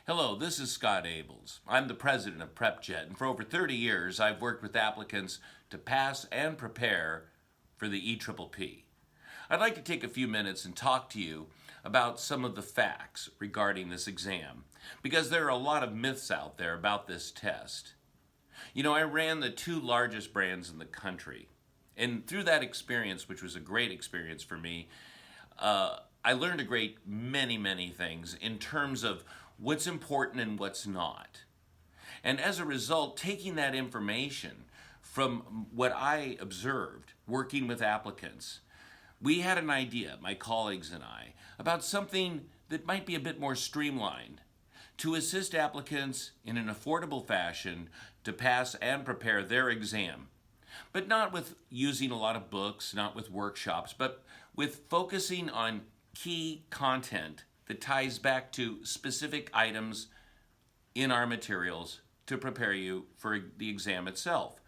Hello, this is Scott Abels. I'm the president of PrepJet, and for over 30 years I've worked with applicants to pass and prepare for the EPPP. I'd like to take a few minutes and talk to you about some of the facts regarding this exam, because there are a lot of myths out there about this test. You know, I ran the two largest brands in the country, and through that experience, which was a great experience for me, I learned a great many things in terms of what's important and what's not. And as a result, taking that information from what I observed working with applicants, we had an idea, my colleagues and I, about something that might be a bit more streamlined to assist applicants in an affordable fashion to pass and prepare their exam. But not with using a lot of books, not with workshops, but with focusing on key content that ties back to specific items in our materials to prepare you for the exam itself.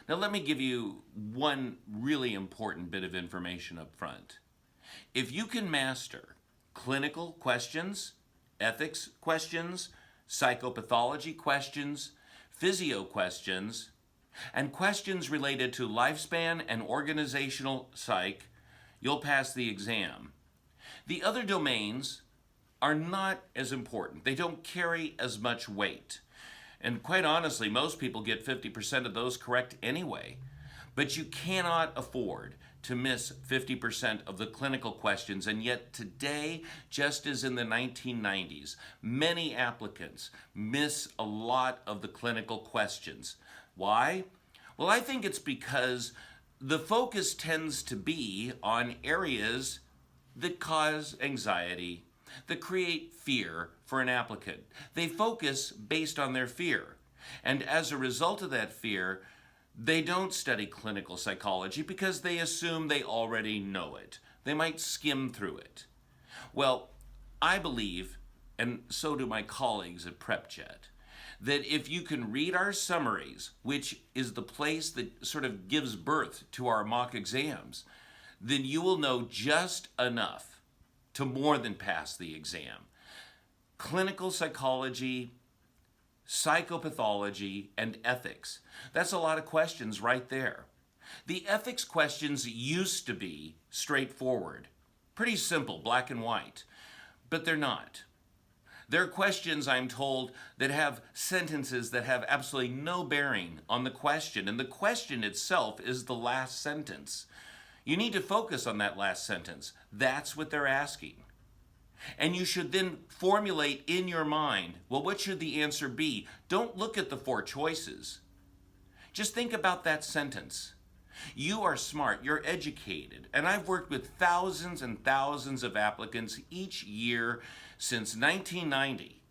Now let me give you one really important bit of information up front. If you can master clinical questions, ethics questions, psychopathology questions, physio questions, and questions related to lifespan and organizational psych, you'll pass the exam. The other domains are not as important. They don't carry as much weight. And quite honestly, most people get 50% of those correct anyway. But you cannot afford to miss 50% of the clinical questions. And yet today, just as in the 1990s, many applicants miss a lot of the clinical questions. Why? Well, I think it's because the focus tends to be on areas that cause anxiety, that create fear for an applicant. They focus based on their fear. And as a result of that fear, they don't study clinical psychology because they assume they already know it. They might skim through it. Well, I believe, and so do my colleagues at PrepJet, that if you can read our summaries, which is the place that sort of gives birth to our mock exams, then you will know just enough to more than pass the exam. Clinical psychology, psychopathology, and ethics. That's a lot of questions right there. The ethics questions used to be straightforward, pretty simple, black and white, but they're not. There are questions, I'm told, that have sentences that have absolutely no bearing on the question, and the question itself is the last sentence. You need to focus on that last sentence. That's what they're asking. And you should then formulate in your mind, well, what should the answer be? Don't look at the four choices. Just think about that sentence. You are smart, you're educated, and I've worked with thousands and thousands of applicants each year since 1990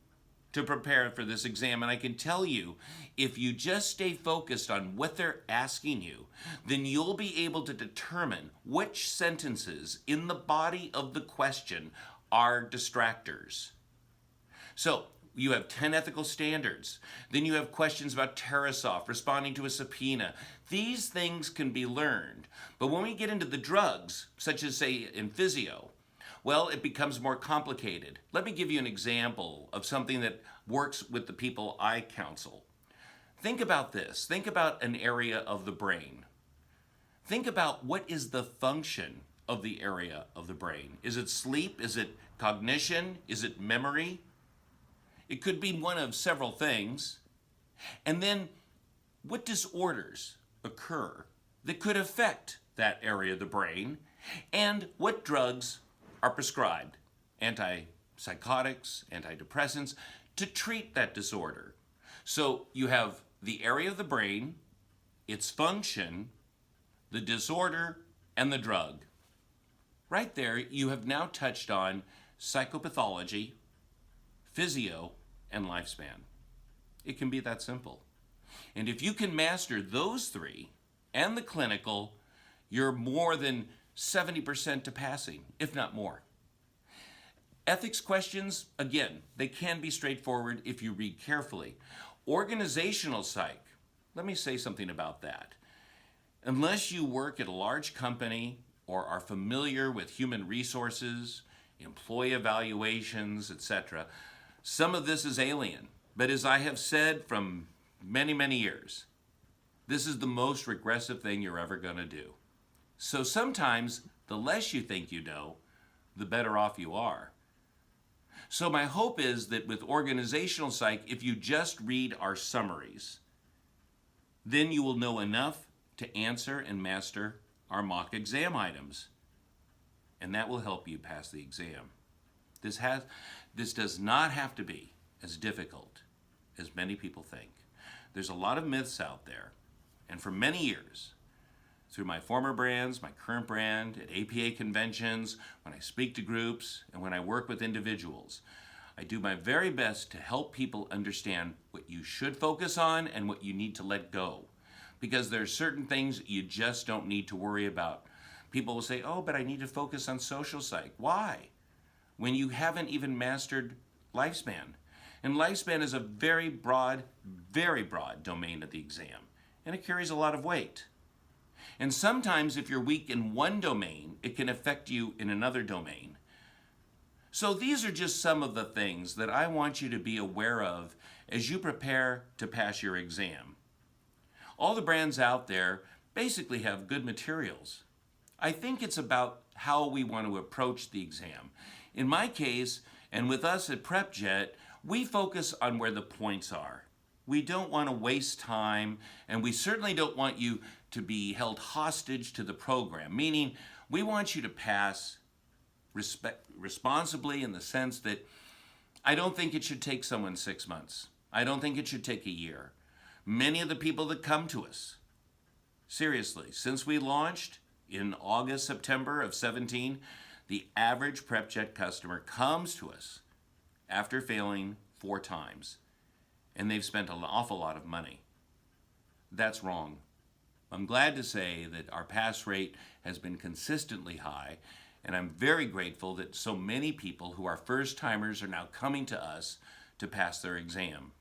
to prepare for this exam, and I can tell you, if you just stay focused on what they're asking you, then you'll be able to determine which sentences in the body of the question are distractors. So, you have 10 ethical standards. Then you have questions about Tarasoff, responding to a subpoena. These things can be learned. But when we get into the drugs, such as say in Physio, well, it becomes more complicated. Let me give you an example of something that works with the people I counsel. Think about this. Think about an area of the brain. Think about what is the function of the area of the brain. Is it sleep? Is it cognition? Is it memory? It could be one of several things. And then what disorders occur that could affect that area of the brain, and what drugs are prescribed, antipsychotics, antidepressants, to treat that disorder. So you have the area of the brain, its function, the disorder, and the drug. Right there, you have now touched on psychopathology, physio, and lifespan. It can be that simple. And if you can master those three and the clinical, you're more than 70% to passing, if not more. Ethics questions, again, they can be straightforward if you read carefully. Organizational psych, let me say something about that. Unless you work at a large company or are familiar with human resources, employee evaluations, etc., Some of this is alien, but as I have said from many, many years, this is the most regressive thing you're ever going to do. So sometimes the less you think you know, the better off you are. So my hope is that with organizational psych, if you just read our summaries, then you will know enough to answer and master our mock exam items. And that will help you pass the exam. This does not have to be as difficult as many people think. There's a lot of myths out there. And for many years, through my former brands, my current brand, at APA conventions, when I speak to groups, and when I work with individuals, I do my very best to help people understand what you should focus on and what you need to let go. Because there are certain things you just don't need to worry about. People will say, oh, but I need to focus on social psych. Why? When you haven't even mastered Lifespan. And Lifespan is a very broad domain of the exam. And it carries a lot of weight. And sometimes if you're weak in one domain, it can affect you in another domain. So these are just some of the things that I want you to be aware of as you prepare to pass your exam. All the brands out there basically have good materials. I think it's about how we want to approach the exam. In my case, and with us at PrepJet, we focus on where the points are. We don't want to waste time, and we certainly don't want you to be held hostage to the program, meaning we want you to pass responsibly in the sense that I don't think it should take someone 6 months. I don't think it should take a year. Many of the people that come to us, seriously, since we launched in August, September of 17, the average PrepJet customer comes to us after failing 4 times, and they've spent an awful lot of money. That's wrong. I'm glad to say that our pass rate has been consistently high, and I'm very grateful that so many people who are first-timers are now coming to us to pass their exam.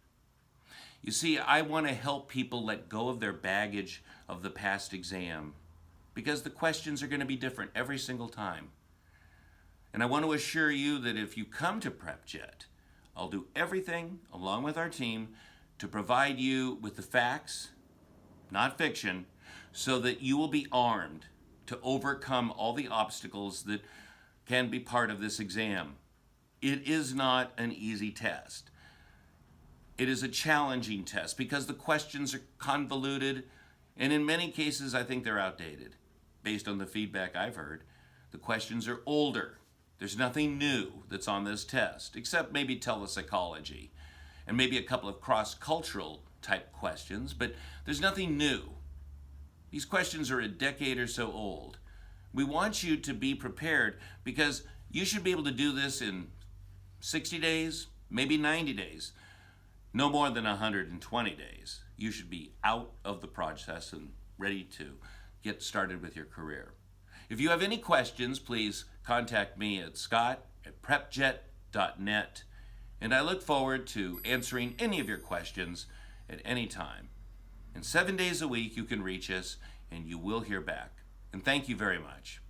You see, I want to help people let go of their baggage of the past exam because the questions are going to be different every single time. And I want to assure you that if you come to PrepJet, I'll do everything, along with our team, to provide you with the facts, not fiction, so that you will be armed to overcome all the obstacles that can be part of this exam. It is not an easy test. It is a challenging test because the questions are convoluted, and in many cases I think they're outdated. Based on the feedback I've heard, the questions are older. There's nothing new that's on this test, except maybe telepsychology and maybe a couple of cross-cultural type questions, but there's nothing new. These questions are a decade or so old. We want you to be prepared because you should be able to do this in 60 days, maybe 90 days, no more than 120 days. You should be out of the process and ready to get started with your career. If you have any questions, please contact me at scott@prepjet.net, and I look forward to answering any of your questions at any time. And 7 days a week you can reach us, and you will hear back. And thank you very much.